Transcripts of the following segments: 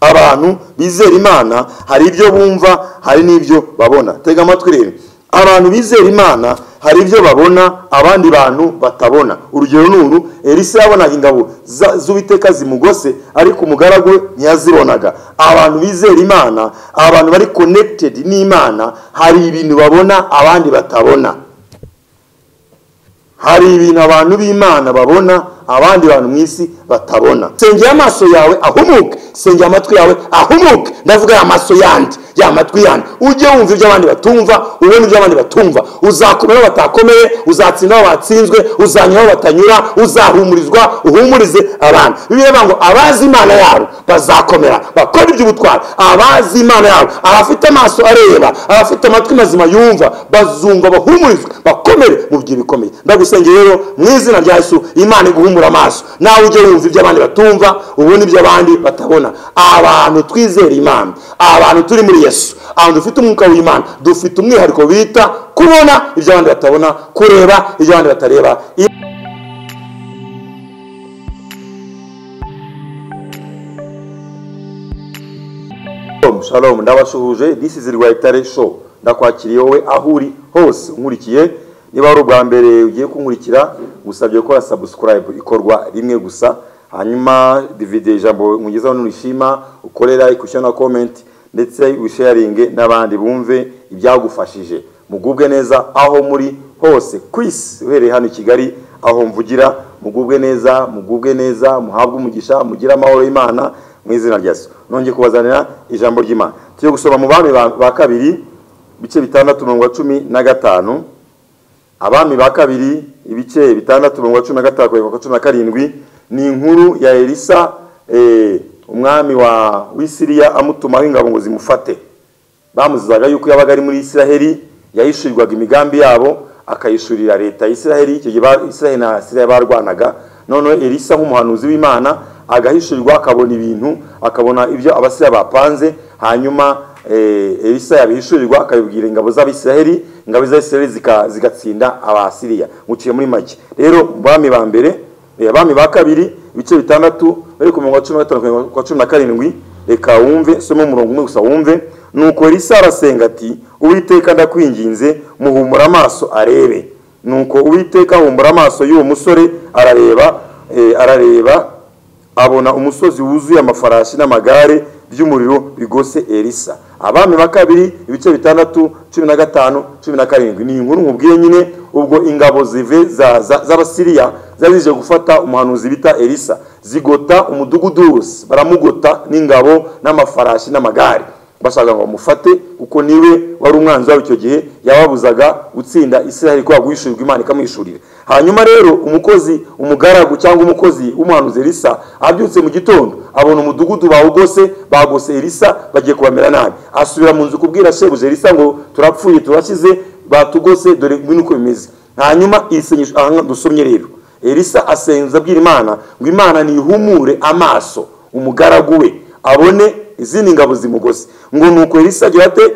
abantu bizera Imana hari ibyo bumva hari n'ibyo babona. Tega amatwi rero, abantu bizera Imana hari ibyo babona abandi bantu batabona. Urugero nuru, Elisa yabonaga ingabo z'Uwiteka zimugose ariko umugaragu ntiyazibonaga. Abantu bizera Imana, abantu bari connected n'Imana, hari ibintu babona abandi batabona. Hari ibintu abantu b'Imana babona abandi bantu mwisi batabona. Sengera amaso yawe ahumuke, sengera amatwi yawe ahumuke. Ndavuga amaso yandi, ya matwi yandi, ujye wumva ibyo abandi batumva, ubone ibyo abandi batumva. Uzakomera batakomeye, uzatsinda batsinzwe, uzanyura batanyura, uzahumurizwa uhumurize abantu. Bibiliya ngo abazi Imana yabo bazakomera bakora iby'ubutwari. Abazi Imana yabo, abafite amaso areba, abafite amatwi mazima yumva, bazumva bahumurizwe bakomere mu byo bikomeye. Ndagusengera rero mu izina rya Yesu, Imana iguhumura amaso, nawe ujye wumva ibyo abandi batumva, ubone ibyo abandi batabona. Abantu twizera Imana, abantu turi muri Yesu, abantu dufite umwuka w'Imana, dufite umwihariko bita kubona ibyo abandi batabona, kureba ibyo abandi batareba. Shalom, ndabashuhuje. This is Rwayitare Show. Ndakwakiriye wowe aho uri hose unkurikiye. Niba ari ubwa mbere ugiye kunkurikira, gusabye gukora subscribe, ikorwa rimwe gusa. Hanyuma video ijambo mugezaho n'urishima, ukore like, ushyira na comment, ndetse usharinge n'abandi bumve ibyagufashije. Mugubwe neza aho muri hose kwisi, uhereye hano i Kigali aho mvugira. Mugubwe neza, muhabwe umugisha, mugira amahoro y'Imana mu izina rya Yesu. Nongeye kubazanira ijambo ry'Imana. Tugiye gusoma mu Bami ba kabiri ibice 6:15. Abami ba kabiri ibice 6:15-17 ni inkuru ya Elisa, umwami wa Siriya amutumaho ingabo ngo zimufate. Bamuzizaga yuko yabaga ari muri Isiraheli, yayishurirwaga imigambi yabo, akayishurira leta ya Isiraheli. Icyo gihe Isiraheli na Siriya barwanaga. None Elisa nk'umuhanuzi w'Imana agahishurirwa, akabona ibintu, akabona ibyo Abasiriya bapanze. Hanyuma Elisa yabihishurirwa, akabibwira ingabo z'Abisiraheli, ingabo z'Isiraheli zigatsinda Abasiriya. Muciye muri make rero bami ba mbere, abami ba kabiri ibice 6 bari ku 15-17. Reka wumve, soma umurongo umwe gusa wumve. Nuko Elisa arasenga ati, Uwiteka ndakwinginze muhumura amaso arebe. Nuko Uwiteka ahumura amaso y'uwo musore, arareba abona umusozi wuzuye amafarashi n'amagare by'umuriro bigose Elisa. Abami ba kabiri ibice 6:15-17 ni inkuru nkubwiye nyine. Ubwo ingabo zive z'Abasiriya zazije gufata umuhanuzi bita Elisa, zigota umudugudu wose, baramugota n'ingabo n'amafarashi n'amagare, bashaka ngo bamufate kuko niwe wari umwanzi wabo icyo gihe, yababuzaga gutsinda Isiraheli ko yaguhishurirwa Imana ikamwishurira. Hanyuma rero umugaragu cyangwa umukozi w'umuhanuzi Elisa abyutse mu gitondo, abona umudugudu bagose Elisa, bagiye kubamera nabi. Asubira mu nzu kubwira shebuja Elisa ngo turapfuye, turashize, batugose, dore ibintu uko bimeze. Hanyuma isenyesho aha dusomye rero, Elisa asenza abwira Imana ngo Imana nihumure amaso umugaragu we abone izindi ngabo zimugose. Ngo nuko Elisa agira ate,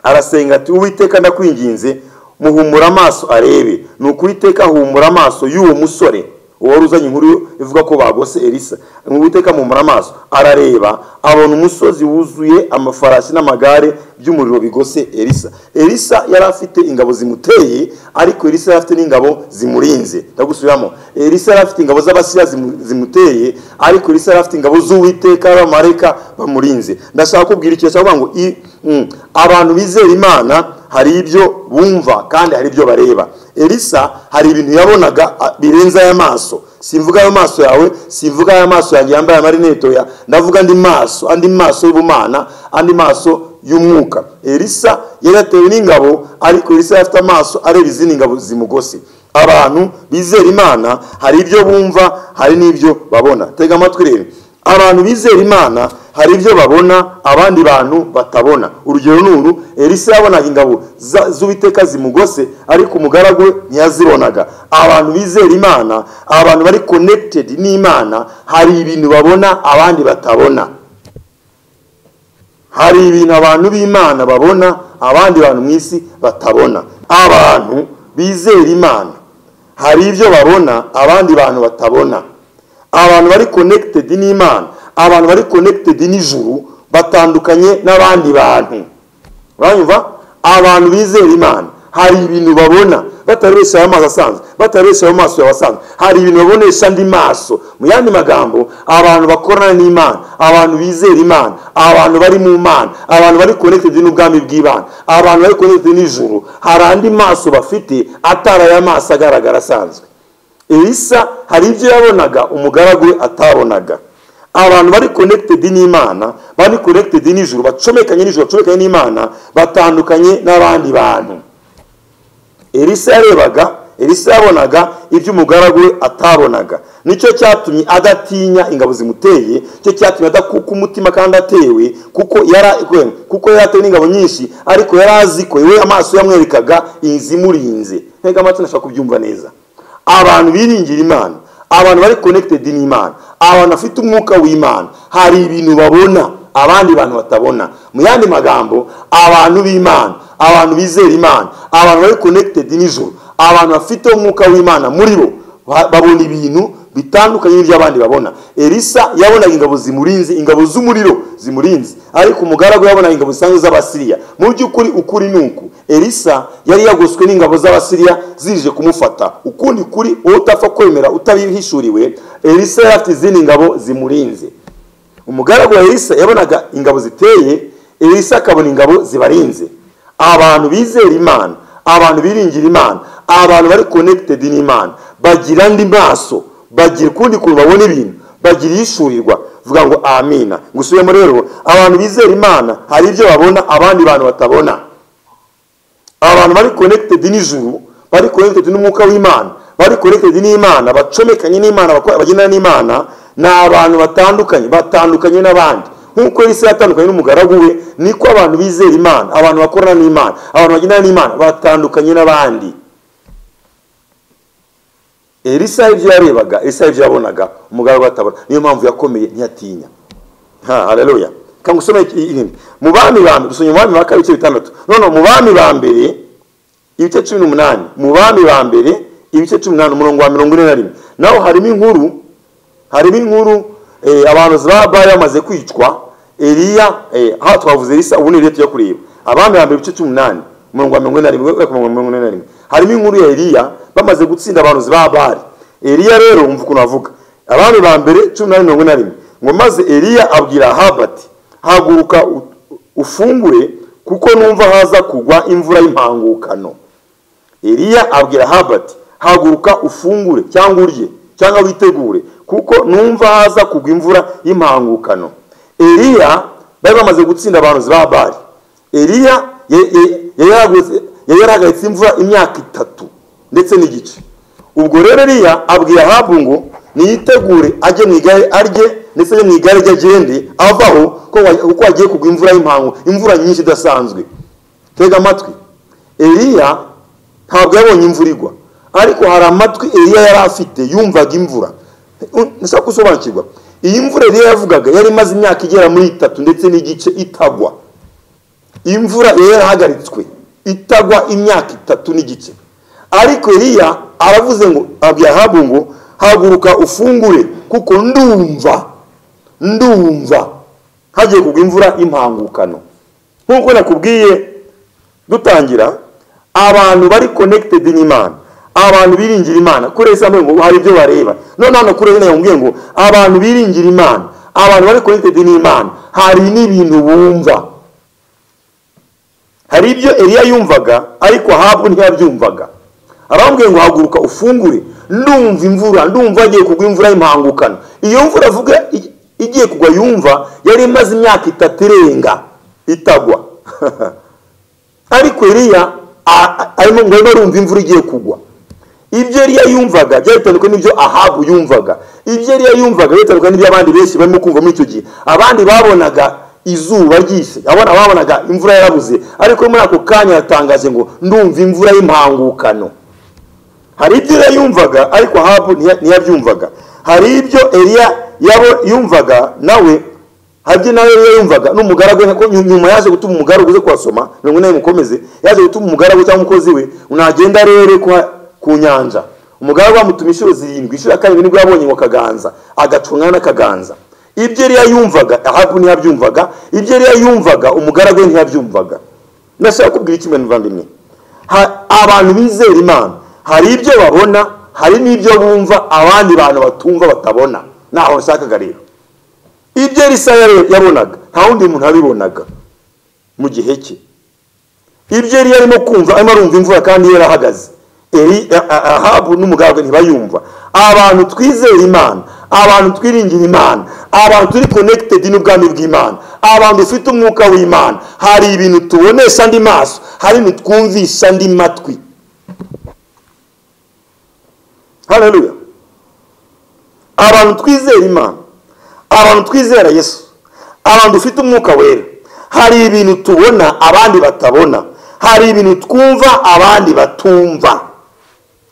arasenga ati, Uwiteka ndakwinginze muhumura amaso arebe. Nuko Uwiteka ahumura amaso y'uwo musore wari uzanye inkuru ivuga ko bagose Elisa. Uwiteka muhumura amaso arareba, abona umusozi wuzuye amafarashi n'amagare by'umuriro bigose Elisa. Elisa yari afite ingabo zimuteye, ariko Elisa yari afite n'ingabo zimurinze. Ndagusubiramo, Elisa yari afite ingabo z'Abasiriya zimuteye, ariko Elisa yari afite ingabo z'Uwiteka b'abamarayika bamurinze. Ndashaka kubwira ikintu cyangwa ngo abantu bizera Imana hari ibyo bumva kandi hari ibyo bareba. Elisa hari ibintu yabonaga birenza aya maso. Simvuga ayo maso yawe, simvuga aya maso yanjye yambaye amarineto ya, ndavuga andi maso y'ubumana, andi maso y'umwuka. Elisa yaratewe n'ingabo, ariko Elisa afite amaso areba izindi ngabo zimugose. Abantu bizera Imana hari ibyo bumva hari n'ibyo babona. Tega amatwi rero, abantu bizera Imana hari ibyo babona abandi bantu batabona. Urugero nuru, Elisa yabonaga ingabo z'Uwiteka zimugose, ariko umugaragu ntiyazibonaga. Abantu bizera Imana, abantu bari connected n'Imana, hari ibintu babona abandi batabona. Hari ibintu abantu b'Imana babona abandi bantu mwisi batabona. Abantu bizera Imana hari ibyo babona abandi bantu batabona. Abantu bari connected n'Imana, abantu bari connected n'ijuru batandukanye n'abandi bantu. Uranyumva? Abantu bizera Imana hari ibintu babona batarebesha amaso asanzwe, batarebesha amaso y'abasanzwe, hari ibintu babonesha andi maso. Mu yandi magambo, abantu bakorana n'Imana, abantu bizera Imana, abantu bari mu Mana, abantu bari connected n'ubwami bw'Imana, abantu bari connected n'ijuru, hari andi maso bafite atara ya maso agaragara asanzwe. Elisa hari ibyo yabonaga umugaragu we atabonaga. Abantu bari connected n'Imana, bari connected n'ijuru, bacomekanye n'ijuru, bacomekanye n'Imana, batandukanye n'abandi bantu. Elisa yabonaga ibyo umugaragu we atabonaga. Nicyo cyatumye adatinya ingabo zimuteye, cyo cyatumye adakuka umutima kandi atewe, kuko yaratewe n'ingabo nyinshi, ariko yarazi ko we amaso yamwerekaga inzimurinze. Ntega amatwi nashaka kubyumva neza. Abantu biringira Imana, abantu bari connected n'Imana, abantu bafite umwuka w'Imana, hari ibintu babona abandi bantu batabona. Mu yandi magambo, abantu b'Imana, abantu bizera Imana, abantu bari connected n'ijuru, abantu bafite umwuka w'Imana muri bo babona ibintu bitandukanye n'ibyo abandi babona. Elisa yabonaga ingabo zimurinze, ingabo z'umuriro zimurinze, ariko umugaragu yabonaga ingabo zisanzwe z'Abasiriya. Mu by'ukuri ukuri nuku, Elisa yari yagoswe n'ingabo z'Abasiriya zije kumufata. Ukundi kuri utapfa kwemera utabihishuriwe, Elisa yari afite izindi ngabo zimurinze. Umugaragu wa Elisa yabonaga ingabo ziteye, Elisa akabona ingabo zibarinze. Abantu bizera Imana, abantu biringira Imana, abantu bari connected n'Imana, bagira andi maso, bagira kundi kuntu babona ibintu, bagira ishurirwa. Vuga ngo amina. Ngusubiyemo rero, abantu bizera Imana hari ibyo babona abandi bantu batabona. Abantu bari connected n'ijuru, bari connected n'umwuka w'Imana, bari connected n'Imana, bacomekanye n'Imana, bagenda n'Imana, na abantu batandukanye n'abandi. Nkuko Elisa yatandukanye n'umugaragu we, niko abantu bizera Imana, abantu bakorana n'Imana, abantu bagenda n'Imana batandukanye n'abandi. Elisa ibyo yarebaga, Elisa ibyo yabonaga, umugaragu atabona. Niyo mpamvu yakomeye ntiyatinya. Haleluya. Kangusome ibindi. Mu bami bambe, dusonye mu bami baka ibice bitandatu. None mu bami bambere ibice 18, mu bami bambere ibice 18 umurongo wa 41. Naho harimo inkuru abantu z'Abari bamaze kwicwa. Eliya twavuze Elisa ubu ni leta yo kureba. Abami bambere ibice 18 umurongo wa 41. Harimo inkuru ya Eliya bamaze gutsinda abantu z'Abari. Eliya rero umva ukuntu avuga. Abami bambere 18:41 ngo maze Eliya abwira Ahabu ati, haguruka ufungure kuko numva haza kugwa imvura y'impangukano. Eliya abwira Ahabu ati, haguruka ufungure cyangwa urye cyangwa witegure kuko numva haza kugwa imvura y'impangukano. Eliya bari bamaze gutsinda abantu z'Abari. Eliya yarahagaritse imvura imyaka 3 ndetse n'igice. Ubwo rero Eliya abwira Ahabu ngo niyitegure ajye mu igare arye ndetse mu igare ry'agende avaho kuko agiye kugwa imvura y'impangu, imvura nyinshi idasanzwe. Tega amatwi. Eliya ntabwo yabonye imvura igwa, ariko hari amatwi Eliya yari afite yumvaga imvura. Nshaka gusobanukirwa. Iyi mvura Eliya yavugaga yari maze imyaka igera muri 3 ndetse n'igice itagwa. Imvura yarahagaritswe itagwa imyaka 3 n'igice. Ariko Eliya aravuze ngo abya Ahabu ngo haguruka ufungure kuko ndumva hagiye kugwa imvura impangukano. Nkuko nakubwiye dutangira, abantu bari connected n'Imana, abantu biringira Imana, kuresa ngo hari ibyo bareba. None kureza yambwiye ngo abantu biringira Imana, abantu bari connected n'Imana, hari n'ibintu bumva. Hari ibyo Eliya yumvaga ariko Ahabu ntiyabyumvaga. Arambwiye ngo haguruka ufungure, ndumva agiye kugwa imvura y'impangukano. Iyo mvura avuga igiye kugwa yumva yari imaze imyaka 3 irenga itagwa. Ariko Eliya arimo ngo arumva imvura igiye kugwa. Ibyo Eliya yumvaga byatandukanye n'ibyo Ahabu yumvaga. Ibyo Eliya yumvaga byatandukanye n'ibyo abandi benshi barimo kumva muri icyo gihe. Abandi babonaga izuba ryishe, babonaga imvura yarabuze, ariko muri ako kanya yatangaje ngo ndumva imvura y'impangukano. Hari ibyo Eliya yumvaga ariko Ahabu ntiyabyumvaga. Hari ibyo Eliya yumvaga nawe habye nawe yumvaga n'umugaragu ko nyuma yaje gutuma umugaragu uze kwasoma ngo nawe mukomeze, yaje gutuma umugaragu cyangwa umukozi we unagenda rere ku nyanja. Umugaragu amutumishiro 7 ishira kandi nibwo yabonye ngo kaganza agacunga n'akaganza. ibyo Eliya yumvaga Ahabu ntiyabyumvaga, ibyo Eliya yumvaga umugaragu we ntiyabyumvaga. Ndashaka kubwira iki muvandimwe, abantu bizera Imana hari ibyo babona, hari n'ibyo bumva abandi bantu batumva batabona. Naho nshakaga rero ibyo Elisa yabonaga nta wundi muntu abibonaga mu gihe cye. Ibyo Eliya arimo kumva, arimo arumva imvura kandi yarahagaze, Ahabu n'umugaragu ntibayumva. Abantu twizera Imana, abantu twiringira Imana, abantu turi connected n'ubwami bw'Imana, abantu dufite umwuka w'Imana, hari ibintu tubonesha andi maso, hari ibintu twumvisha andi matwi. Haleluya. Abantu twizera Imana, abantu twizera Yesu, abantu dufite umwuka wera, hari ibintu tubona abandi batabona, hari ibintu twumva abandi batumva.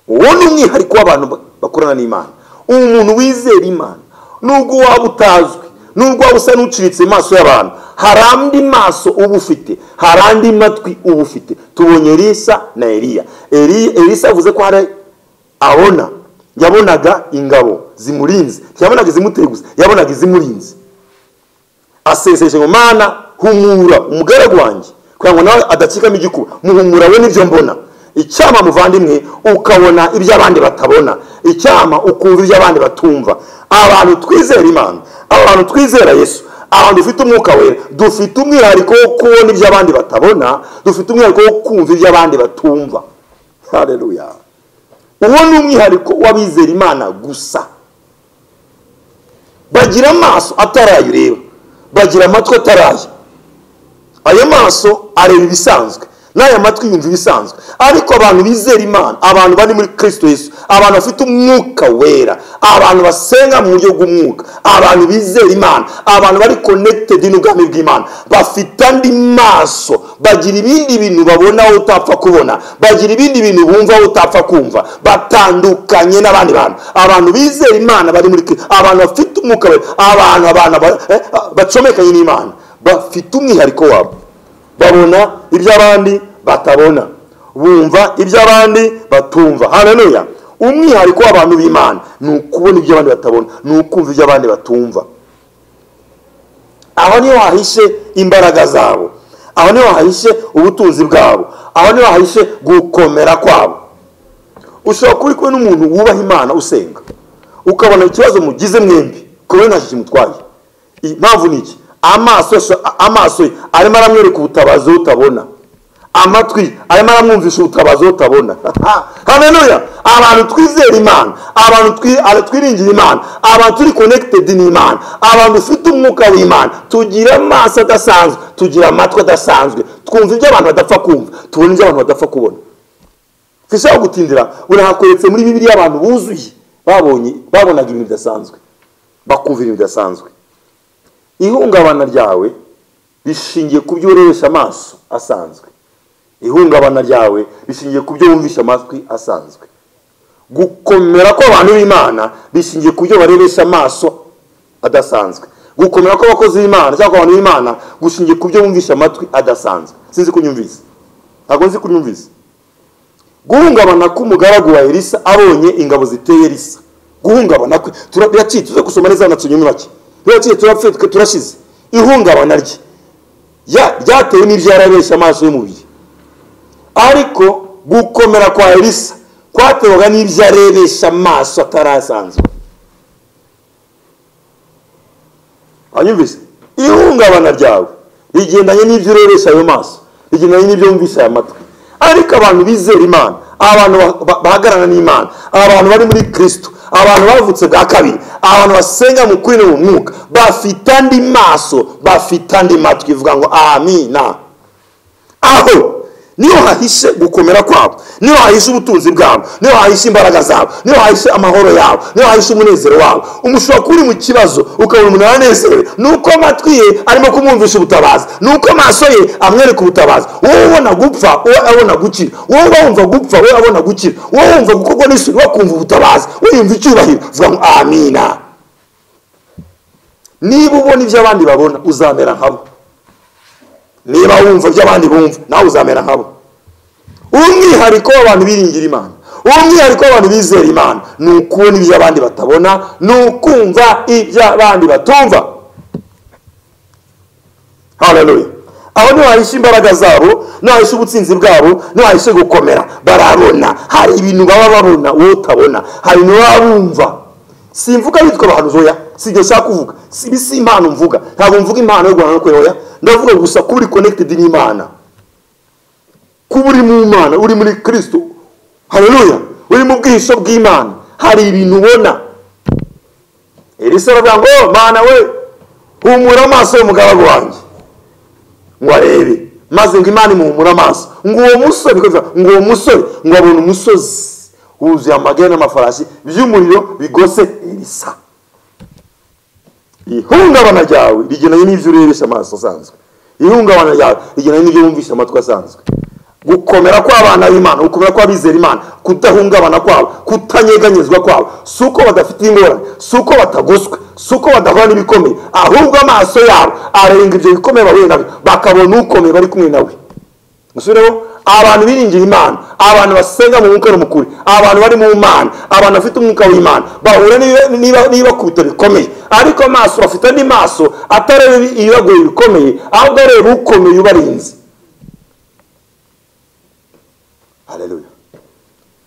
Uwo ni umwihariko w'abantu bakorana n'Imana. Umuntu wizera Imana nubwo waba utazwi, nubwo waba usa n'uciritse maso y'abantu, hari andi maso uba ufite, hari andi matwi uba ufite. Tubonye Elisa na Eliya. Elisa avuze ko hari abona, yabonaga ingabo zimurinze, yabonaga izimuteye gusa, yabonaga izimurinze. Aseseje ngo Mana humura umugaragu wanjye kugira ngo nawe adacikamo igikuba, muhumura we n'ibyo mbona. Icyama muvandimwe ukabona ibyo abandi batabona, icyama ukumva ibyo abandi batumva. Abantu twizera Imana, abantu twizera Yesu, abantu dufite umwuka wera, dufite umwihariko wo kubona ibyo abandi batabona, dufite umwihariko wo kumva ibyo abandi batumva. Haleluya. Uwo ni umwihariko w'abizera Imana gusa. Bagira amaso atarayo rero, bagira amatwi atarayo. Ayo maso areba ibisanzwe, n'aya matwi yumva ibisanzwe. Ariko abantu bizera Imana, abantu bari muri Kristo Yesu, abantu bafite umwuka wera, abantu basenga mu buryo bw'umwuka, abantu bizera Imana, abantu bari connected n'ubwami bw'Imana, bafite andi maso, bagira ibindi bintu babona aho utapfa kubona, bagira ibindi bintu bumva aho utapfa kumva, batandukanye n'abandi bantu. Abantu bizera Imana bari muri Kristo, abantu bafite umwuka wera, abantu bacomekanye n'Imana, bafite umwihariko wabo. Babona ibyo abandi batabona, bumva ibyo abandi batumva. Haleluya. Umwihariko w'abantu b'Imana ni ukubona ibyo abandi batabona, ni ukumva ibyo abandi batumva. Aho niho hahishe imbaraga zabo, aho niho hahishe ubutunzi bwabo, aho niho hahishe gukomera kwabo. Ushobora kuri kumwe n'umuntu wubaha Imana usenga, ukabona ikibazo mugize mwembi kubera nta kimutwaye. Impamvu ni iki? Amaso arimo aramwereka ubutabazi utabona, amatwi arimo aramwumvisha ubutabazi utabona. Haleluya. Abantu twizera Imana, abantu twiringira Imana, abantu turi connected n'Imana, abantu dufite umwuka w'Imana, tugira amaso adasanzwe, tugira amatwi adasanzwe, twumva ibyo abantu badapfa kumva, tubona ibyo abantu badapfa kubona. Fishaka gutindira, urahakweretse muri Bibiliya abantu buzuye babonaga ibintu bidasanzwe, bakumva ibintu bidasanzwe. Ihungabana ryawe bishingiye ku byo urebesha amaso asanzwe. Ihungabana ryawe bishingiye ku byo wumvisha amatwi asanzwe. Gukomera kw'abantu b'Imana bishingiye ku byo barebesha amaso adasanzwe. Gukomera kw'abakozi b'Imana cyangwa abantu b'Imana gushingiye ku byo wumvisha amatwi adasanzwe. Sinzi kunyumvise, ntabwo nzi kunyumvise. Guhungabana k'umugaragu wa Elisa abonye ingabo ziteye Elisa, guhungabana kwe turabyaci tuze gusoma neza na tunyume bake. Byaciye turapfitwe turashize. Ihungabana rye ryatewe n'ibyarabesha amaso y'umubiri. Ariko gukomera kwa Elisa kwatewaga n'ibyarebesha amaso atarasanzwe. Anyumvise? Ihungabana ryawe rigendanye n'ibyo urebesha ayo maso, rigendanye n'ibyo wumvisha aya matwi. Ariko abantu bizera Imana, abantu bahagarana n'Imana, abantu bari muri Kristo, abantu bavutse bwa kabiri, abantu basenga mu kuri no mu mwuka, bafite andi maso, bafite andi matwi. Ivuga ngo amina. Aho niho hahishe gukomera kwabo, niho hahishe ubutunzi bwabo, niho hahishe imbaraga zabo, niho hahishe amahoro yabo, niho hahishe umunezero wabo. Umushobora kuri mu kibazo ukabona umuntu aranezerewe, nuko amatwi ye arimo kumwumvisha ubutabazi, nuko amaso ye amwereka ubutabazi. Wowe ubona gupfa, wowe abona gukira, wowe wumva gupfa, wowe abona gukira, wowe wumva gukorwa n'isuri, wakumva ubutabazi, wiyumva icyubahiro. Vuga ngo amina. Niba ubona ibyo abandi babona uzamera nkabo, niba wumva ibyo abandi bumva nawe uzamera nkabo. Umwihariko w'abantu biringira Imana, umwihariko w'abantu bizera Imana ni ukubona ibyo abandi batabona, ni ukumva ibyo abandi batumva. Haleluya. Aho niho hahishe imbaraga zabo, niho hahishe ubutsinzi bwabo, niho hahishe gukomera. Barabona hari ibintu baba babona wowe utabona, hari ibintu baba bumva. Simvuga bitwa abahanuzi oya, sibyo nshaka kuvuga, si impano mvuga, ntabwo mvuga impano yo guhana no oya, ndavuga gusa kuba uri connected n'Imana, kuba uri mu Mana, uri muri Kristo. Haleluya. Uri mu bwisho bw'Imana, hari ibintu ubona. Elisa aravuga ngo Mana we humura amaso y'umugaragu wanjye ngo arebe, maze ngo Imana imuhumura amaso, ngo uwo musore ngo abona umusozi wuzuye amagare n'amafarashi by'umuriro bigose Elisa. Ihungabana ryawe rigendanye n'ibyo urebesha amaso asanzwe, ihungabana ryawe rigendanye n'ibyo wumvisha amatwi asanzwe. Gukomera kw'abana b'Imana, gukomera kw'abizera Imana, kudahungabana kwabo, kutanyeganyezwa kwabo, suko badafite ingorane, suko batagoswe, suko badahura n'ibikomeye, ahubwo amaso yabo arenga ibyo bikomeye bahuye nabyo, bakabona ukomeye bari kumwe nawe. Musubireho, abantu biringira Imana, abantu basenga mu mwuka n'umukuri, abantu bari mu Mana, abantu bafite umwuka w'Imana, bahura niba kubita bikomeye, ariko amaso bafite andi maso atareba ibibagoye bikomeye, ahubwo areba ukomeye ubarinze. Haleluya.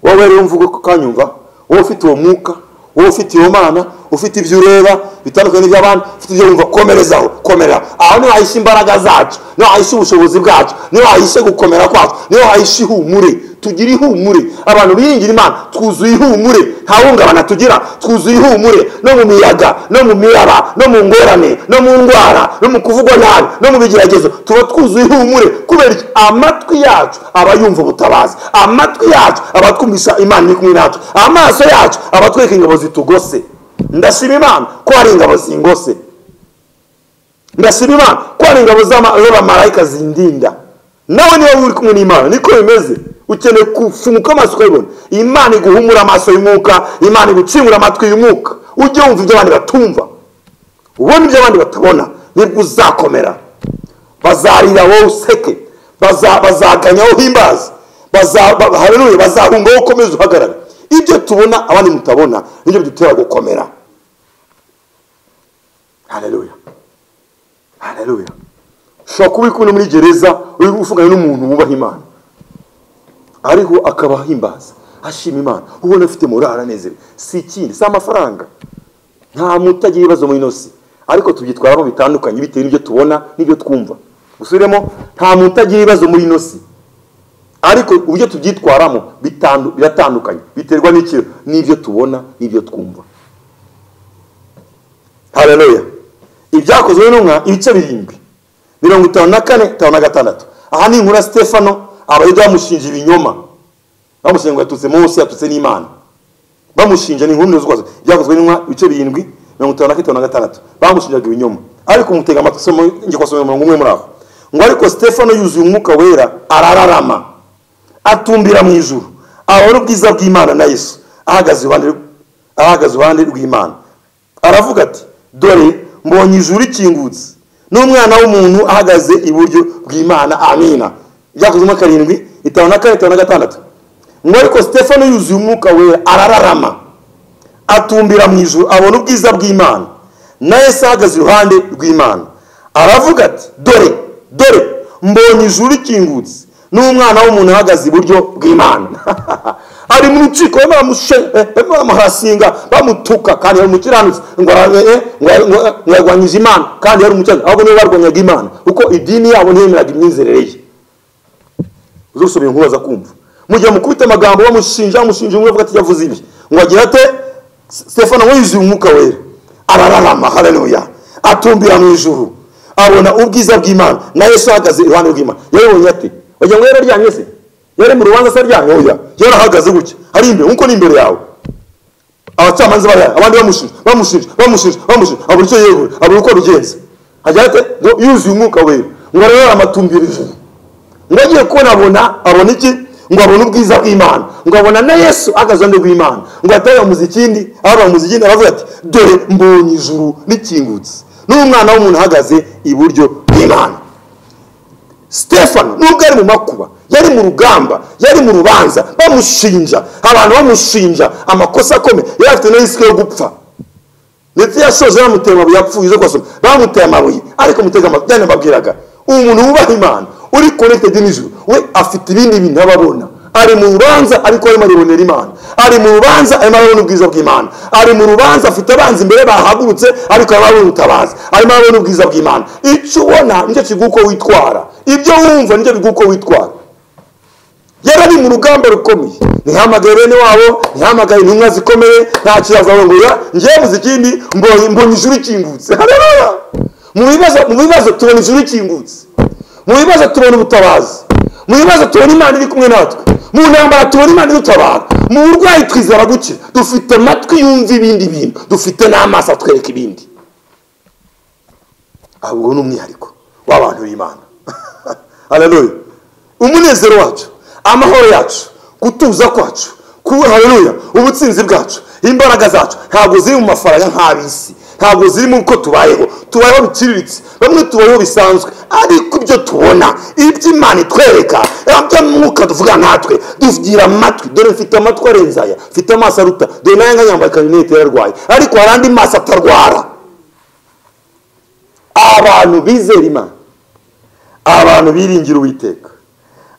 Wowe rero mvuga ko kanyumva, wowe ufite uwo mwuka, wowe ufite iyo Mana, ufite ibyo ureba bitandukanye n'iby'abandi, ufite ibyo wumva, komerezaho, komera. Aho niho hahishe imbaraga zacu, niho hahishe ubushobozi bwacu, niho hahishe gukomera kwacu, niho hahishe ihumure. Tugira ihumure. Abantu biringira Imana twuzuye ihumure, nta hungabana tugira, twuzuye ihumure no mu miyaga, no mu miraba, no mu ngorane, no mu ndwara, no mu kuvugwa nabi, no mu bigeragezo, tuba twuzuye ihumure. Kubera amatwi yacu aba yumva ubutabazi, amatwi yacu aba twumvisha Imana iri kumwe natwe, amaso yacu aba twereka ingabo zitugose. Ndashima Imana ko hari ingabo zingose, ndashima Imana ko hari ingabo z'abamarayika zindinda. Nawe niba uri kumwe n'Imana niko bimeze, ukeneye kufunguka amaso ukabibona. Imana iguhumura amaso y'umwuka, Imana igucingura amatwi y'umwuka, ujye wumva ibyo abandi batumva, ubona ibyo abandi batabona, nibwo uzakomera. Bazarira wowe useke, bazaganya wowe uhimbaza, haleluya, bazahunga wowe ukomeze uhagarara. Ibyo tubona abandi mutabona nibyo bidutera gukomera. Haleluya. Haleluya. Ushobora kuba uri kumwe muri gereza, uri ufunganye n'umuntu wubaha Imana, ariko akaba ahimbaza, ashima Imana, ubona afite morale, aranezerewe. Si ikindi, si amafaranga. Nta mutagira ibibazo muri inosi, ariko tubyitwaramo bitandukanye bitewe n'ibyo tubona n'ibyo twumva. Gusubiremo, nta mutagira ibibazo muri inosi, ariko uburyo tubyitwaramo biratandukanye biterwa n'ibyo tubona n'ibyo twumva. Haleluya. Ibyakozwe n'intumwa ibice 54-56. Aha ni inkuru Stefano, abayuda bamushinja ibinyoma, bamushinja ngo yatutse Mose, yatutse n'Imana, bamushinja n'inkuru n'uzwazo. Ibyakozwe n'intumwa ibice 54-56, bamushinjaga ibinyoma, ariko umutega amasomo ngiye kwasoma umurongo umwe muri aho ngo ariko Stefano yuzuye umwuka wera arararama, atumbira mu ijuru, abona ubwiza bw'Imana na Yesu ahagaze iruhande rw'Imana. Aravuga ati, dore mbonye ijuru ikingutse n'umwana w'umuntu ahagaze iburyo bw'Imana. Amina. Byakozwe mu 7:54-56. Ngo ariko Stefano yuzuye umwuka wera arararama, atumbira mu ijuru, abona ubwiza bw'Imana na Yesu ahagaze iruhande rw'Imana. Aravuga ati, dore mbonye ijuru ikingutse n'umwana w'umuntu ahagaze iburyo bw'Imana. Ari mu rukiko bamuhasinga, bamutuka, kandi yari umukiranutsi, ngo yarwanyije Imana, kandi yari umukiranutsi, ahubwo niwe barwanyaga Imana, uko idini yabo ntiyemeraga imyizerere ye. Uzusubira inkuru aza kumva, mugihe mukubita amagambo bamushinja umwe avuga ati yavuze ibi, ngo agira ate, Stefano yuzuye umwuka wera arararama, haleluya, atumbira mu ijuru, abona ubwiza bw'Imana na Yesu ahagaze iruhande rw'Imana. Yabonye ate? Wagira ngo yararyamye se? Yari mu rubanza se aryamye? Oya, yarahagaze gutya, ari imbere nkuko ni imbere yawe. Abacamanza bari abandi bamushinja, abura icyo yegura, abura uko bigenza. Agira ate? Yuzuye umwuka wera, ngo arara amatumbira ijuru. Ngo agiye kubona abona iki? Ngo abona ubwiza bw'Imana, ngo abona na Yesu ahagaze iruhande rw'Imana. Ngo atari umuzikindi, aravuga ati, dore mbonye ijuru rikingutse n'umwana w'umuntu ahagaze iburyo bw'Imana. Stefano nubwo ari mu makuba, yari mu rugamba, yari mu rubanza, bamushinja, abantu bamushinja amakosa akomeye, yari afite n'isike yo gupfa, ndetse yashoje bamuteye amabuye yapfuye, zo kwasoma bamuteye amabuye, ariko mutega amabuye, byane mbabwiraga umuntu wubaha Imana uri connected n'ijuru we afite ibindi bintu ababona. Ari mu rubanza ariko arimo aribonera Imana, ari mu rubanza arimo arabona ubwiza bw'Imana, ari mu rubanza afite abanzi imbere bahagurutse ariko arimo arabona ubutabazi, arimo arabona ubwiza bw'Imana. Icyo ubona nicyo kiguko witwara, ibyo wumva nicyo biguko witwara. Yarari mu rugamba rukomeye, ntihamagaye bene wabo, ntihamagaye intumwa zikomeye, nta kibazo ngo ngiye muzikindi mbonye ijuru kingutse. Haleluya! Mu bibazo tubona ijuru kingutse, mu bibazo tubona ubutabazi, mu bibazo tubona Imana iri kumwe natwe, mu ntambara tubona Imana idutabara, mu burwayi twizera gukira. Dufite amatwi yumva ibindi bintu, dufite n'amaso atwereka ibindi. Ahubwo ni umwihariko w'abantu b'Imana. Haleluya! Umunezero wacu, amahoro yacu, gutuza kwacu, haleluya, ubutsinzi bwacu, imbaraga zacu ntabwo ziri mu mafaranga nk'abisi, ntabwo ziri mu uko tubayeho biciriritse, bamwe tubayeho bisanzwe, ariko ibyo tubona, ibyo Imana itwereka, ibyo mwuka tuvuga natwe dugira amatwi. Dore mfite amatwi arenze aya, mfite amaso aruta, dore nayo nkanyambaye karinete yararwaye, ariko hari andi maso atarwara. Abantu bizera Imana, abantu biringira Uwiteka,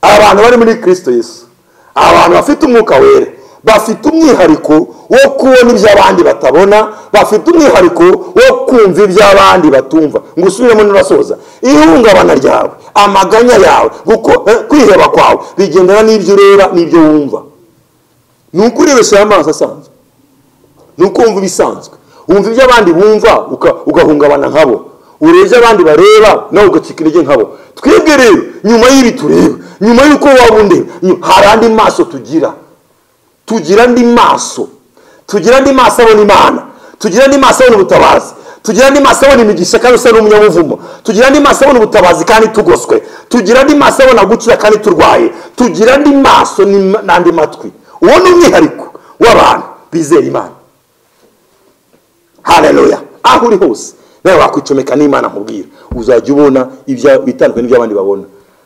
abantu bari muri Kristo Yesu, abantu bafite umwuka wera, bafite umwihariko wo kubona ibyo abandi batabona, bafite umwihariko wo kumva ibyo abandi batumva. Ngo usubiremo nurasoza, ihungabana ryawe, amaganya yawe, kwiheba kwawe bigendana n'ibyo ureba n'ibyo wumva. Nuko urebesha amaso asanzwe, nuko wumva ibisanzwe, wumva ibyo abandi bumva ugahungabana nkabo, urebye abandi bareba nawe ugacika intege nkabo. Twebwe rero nyuma y'ibi tureba, nyuma y'uko wabunde, hari andi maso tugira andi maso, abona Imana, tugira andi maso abona ubutabazi, tugira andi maso abona imigisha kandi usa n'umunyabuvumo, tugira andi maso abona ubutabazi kandi tugoswe, tugira andi maso abona gukira kandi turwaye, tugira andi maso n'andi matwi. Uwo ni umwihariko w'abantu bizera Imana. Haleluya! Aho uri hose nawe wakwicomeka n'Imana nkubwira, uzajya ubona ibya bitandukanye n'ibyo abandi babona.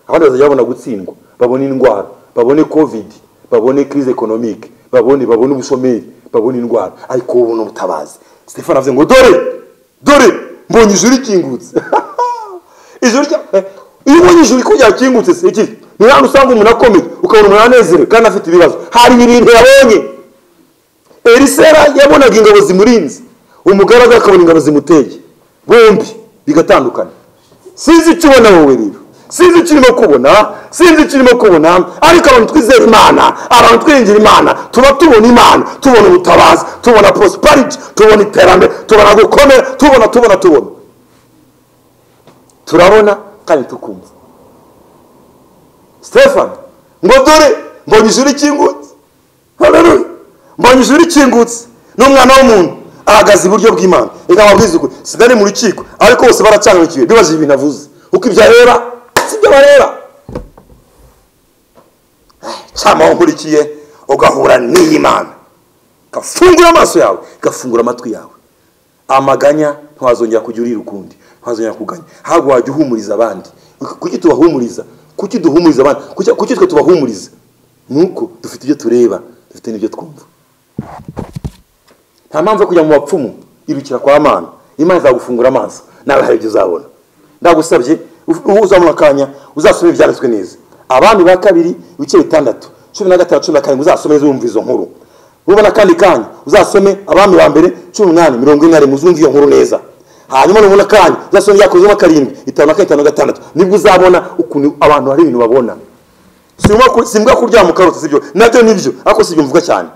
Abandi bazajya babona gutsindwa, babona indwara, babone covid, babone crise économique, babone ubushomeri, babone indwara, ariko ubona ubutabazi. Stefano avuze ngo dore mbonye ijuru kingutse. Ijuru iyo ubonye ijuru ko ryakingutse se iki? Ni hano usanga umuntu akomeye, ukabona umuntu anezerewe kandi afite ibibazo. Hari ibintu yabonye. Elisera yabonaga ingabo zimurinze, umugaragu akabona ingabo zimuteye, bombi bigatandukana. Sinzi icyo ubona wowe rero, sinzi icyo urimo kubona, ariko abantu twizera Imana, abantu twiringira Imana, tuba tubona Imana, tubona ubutabazi, tubona prosperity, tubona iterambere, tubona gukomera, tubona turabona kandi tukumva. Stefano ngo dore mbonye ijuru kingutse. Haleluya! Mbonye ijuru kingutse n'umwana w'umuntu ahagaze iburyo bw'Imana. Ega mabwiza ukuri, sidari mu rukiko ariko bose baracangikiwe, bibaje ibintu avuze, uko ibyo areba sibyo bareba. Cyama nkurikiye ugahura n'Imana, gafungura amaso yawe, gafungura amatwi yawe, amaganya ntwazongera kujya urira ukundi, ntwazongera kuganya. Hago wajya uhumuriza abandi. Kuki tubahumuriza? Kuki duhumuriza abandi? Kuki twe tubahumuriza? Nuko dufite ibyo tureba, dufite n'ibyo twumva. Nta mpamvu kujya mu bapfumu, irukira kwa Mana. Imana izagufungura amaso, nawe hari ibyo uzabona. Ndagusabye uzamuna kanya uzasome ibyanditswe neza. Abami ba kabiri ibice 6 15 14 uzasome neza wumva izo nkuru. Ubona kandi kanya uzasome abami ba mbere 18 40 uzumva iyo nkuru neza. Hanyuma nubona kanya uzasome yakozemo 7 5 5 nibwo uzabona ukuntu abantu hari ibintu babona. Simbwa kurya mu karoti sibyo, nabyo nibyo, ako sibyo mvuga cyane.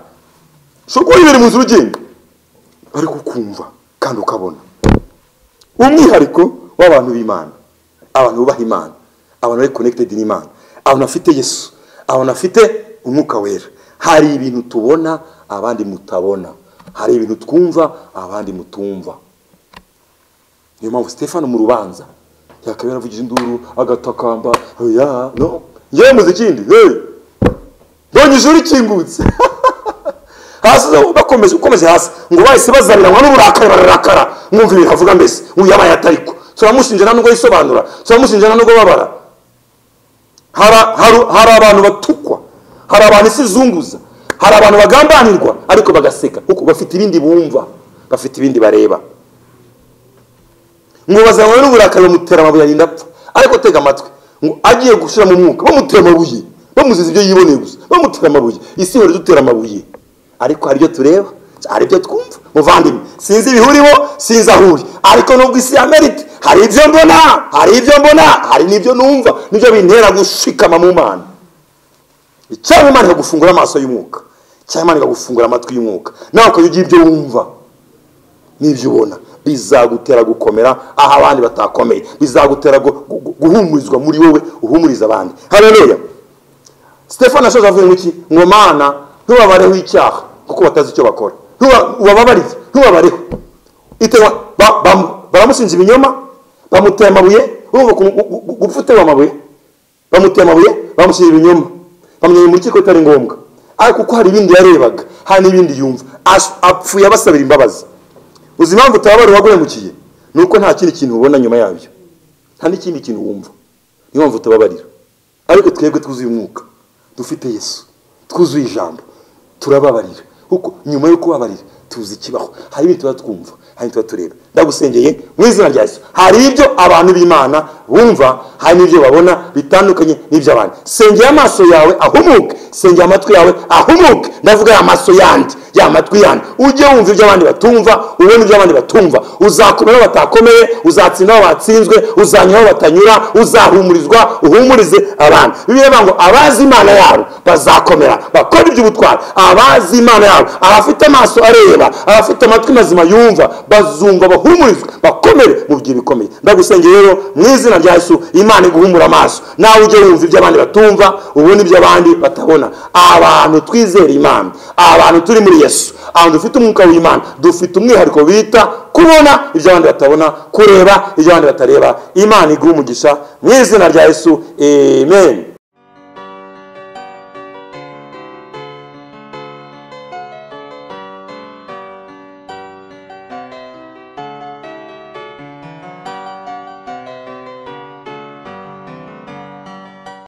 Shukuri biri mu zurugendo ariko kumva kandi ukabona. Umwihariko w'abantu b'Imana, abantu bubaha Imana, abantu bari connected n'Imana, abantu afite Yesu, abantu afite umwuka wera. Hari ibintu tubona abandi mutabona, hari ibintu twumva abandi mutumva. Niyo mpamvu Stefano mu rubanza yakabera avugije induru agatakamba, oya no yewe muzikindi, mbonye ijuru kingutse. Hasi ukomeje hasi ngo bahise bazanira ngo n'uburakari bararakara, mwumva ibintu avuga mbese uyabaye atariko turamushinja nubwo yisobanura, turamushinja nubwo babara. Hari abantu batukwa, hari abantu isizunguza, hari abantu bagambanirwa ariko bagaseka kuko bafite ibindi bumva, bafite ibindi bareba. Ngo bazanwa n'uburakari bamutera amabuye arinda apfa, ariko tega amatwi ngo agiye gushira mu mwuka bamutera amabuye bamuziza ibyo yiboneye gusa bamutera amabuye isi hore dutera amabuye ariko hari byo tureba hari byo twumva muvandimwe sinzi ibihuriho sinzi ahuri ariko nubwo isi yamerite hari ibyo mbona hari n'ibyo numva nibyo bintera gushikama mu Mana icyaha Imana gufungura amaso y'umwuka icyaha Imana gufungura amatwi y'umwuka nawe ukagira ibyo wumva n'ibyo ubona bizagutera gukomera aho abandi batakomeye bizagutera guhumurizwa muri wowe uhumuriza abandi haleluya Stefano ashoza avuye ngo ngo Mana ntubabareho icyaha kuko batazi icyo bakora ubababarize ntubabareho itewa baramusinza ibinyoma bamuteye amabuye gupfutewa amabuye bamuteye amabuye bamushyira ibinyoma bamwenye mu rukiko bitari ngombwa ariko kuko hari ibindi yarebaga hari n'ibindi yumva apfuye abasabira imbabazi uzi impamvu utababarira waguhemukiye nuko nta kindi kintu ubona nyuma yabyo nta n'ikindi kintu wumva niyo mpamvu utababarira ariko twebwe twuzuye umwuka dufite Yesu twuzuye ijambo turababarira kuko nyuma yo kubabarira tuzi ikibaho hari ibintu twumva hari tuba tureba ndagusengeye mu izina rya Yesu hari ibyo abantu b'Imana bumva hari n'ibyo babona bitandukanye n'ibyo abandi sengeye amaso yawe ahumuke sengeye amatwi yawe ahumuke ndavuga amaso yandi ya matwi yandi ujye wumva ibyo abandi batumva ubone ibyo abandi batumva uzakomera batakomeye uzatsinda batsinzwe uzanyura batanyura uzahumurizwa uhumurize abantu bibiye ngo abazi Imana yabo bazakomera bakora iby'ubutwari abazi Imana yabo abafite amaso areba abafite amatwi mazima yumva bazumva bahumurizwa bakomere mu gihe bikomeye ndagusengeye rero mu izina rya Yesu Imana iguhumura amaso nawe ujye wumva ibyo abandi batumva ubone ibyo abandi batabona abantu twizera Imana abantu turi muri Yesu abantu dufite umwuka w'Imana dufite umwihariko bita kubona ibyo abandi batabona kureba ibyo abandi batareba Imana iguha umugisha mu izina rya Yesu amen.